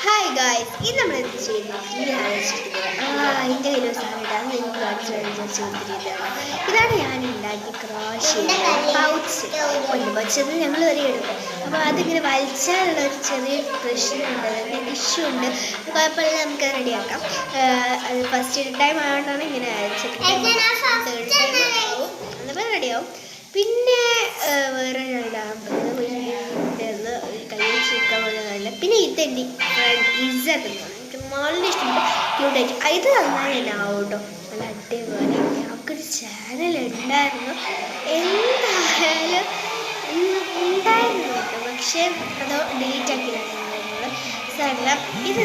Hi guys, ഇത് നമ്മൾ എന്ത് ചെയ്യുന്നു എൻ്റെ കയ്യിൽ സാധനം അത് എനിക്ക് കാണിച്ചു വിചാരിച്ചുകൊണ്ടിരിക്കുകയാണ്. ഇതാണ് ഞാൻ ഉണ്ടാക്കിയ ക്രോഷ്യ പൗച്ച് കൊണ്ടുവച്ചത് ഞങ്ങൾ വരെ എടുക്കും. അപ്പോൾ അതിങ്ങനെ വലിച്ചാലുള്ള ഒരു ചെറിയ പ്രശ്നമുണ്ട്, അതിൻ്റെ ഇഷ്യൂ ഉണ്ട്. കുഴപ്പമില്ല, നമുക്ക് റെഡിയാക്കാം. അത് ഫസ്റ്റ് ടൈം ആയതുകൊണ്ടാണ് ഇങ്ങനെ സെക്കൻഡ് ടൈം തേർഡ് ടൈം ആവും, അതപ്പോൾ റെഡിയാവും. പിന്നെ വേറെ കയ്യിൽ ചിക്കാൻ പോലെയല്ല. പിന്നെ ഇതെൻ്റെ ഫ്രണ്ട് ഇസത്ത് എനിക്ക് നല്ല ഇഷ്ടപ്പെട്ടു, ക്യൂട്ടായിട്ട്. ഇത് നന്നായി ഉണ്ടാവും കേട്ടോ, നല്ല അടിപൊളി. ഞങ്ങൾക്കൊരു ചാനൽ ഉണ്ടായിരുന്നു, എന്തായാലും ഉണ്ടായിരുന്നു കേട്ടോ, പക്ഷേ അത് ഡിലീറ്റ് ആക്കിയിട്ടാണ് ഞങ്ങൾ സാറില്ല. ഇത്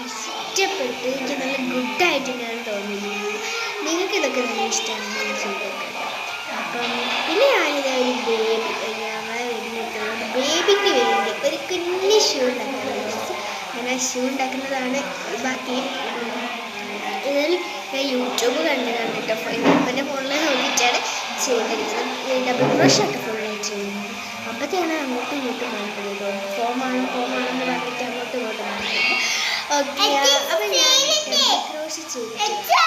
ഇഷ്ടപ്പെട്ട് എനിക്ക് നല്ല ഗുഡായിട്ട് തന്നെയാണ് തോന്നിയിരിക്കുന്നത്. നിങ്ങൾക്ക് ഇതൊക്കെ നല്ല ഇഷ്ടമാണ് ചെയ്തൊക്കെ. അപ്പം പിന്നെ ഞാനിത് ഒരു ബേബിക്ക് വേണ്ടി ഒരു കുഞ്ഞി ഷൂ ഉണ്ടാക്കുന്നത്. അങ്ങനെ ഷൂ ഉണ്ടാക്കുന്നതാണ് ബാക്കി. ഇതിൽ ഞാൻ യൂട്യൂബ് കണ്ടതാണ് കേട്ടോ, എൻ്റെ ഫോണിൽ നോക്കിയിട്ടാണ് ചെയ്തിരിക്കുന്നത്. ഡബിൾ ക്രോഷായിട്ട് ഫുള്ളായിട്ട് ചെയ്യുന്നത്. അപ്പോഴത്തേക്കാണ് അങ്ങോട്ടും ഇങ്ങോട്ടും മാറ്റുന്നത്. ഫോമാണെന്ന് പറഞ്ഞിട്ട് അങ്ങോട്ടും ഇങ്ങോട്ടും മാറ്റുന്നത്. ഓക്കെ, അപ്പം ഞാൻ ഡബിൾ ക്രോഷ് ചെയ്തിട്ട്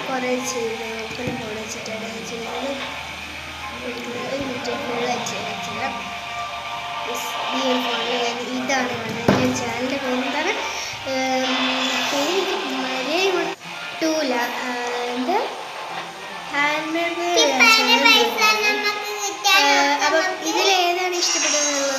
കുറേ ചെയ്ത് ഒപ്പനം പോലെ വെച്ചിട്ടാണ് ഞാൻ ചെയ്യുന്നത്. ഒരു മിനിറ്റ് ഫുള്ളായിട്ട് വെച്ചില്ല. ഈ ഒരു ഫോണിൽ ഞാൻ ഇതാണ് കാണുന്നത്. എൻ്റെ ചാനലിൻ്റെ പേരെന്താണ്, പേര് മര്യാദ കിട്ടൂല, എന്താ ഹാൻഡ് മെയ്ഡ്. അപ്പം ഇതിലേതാണ് ഇഷ്ടപ്പെട്ടതെന്നുള്ള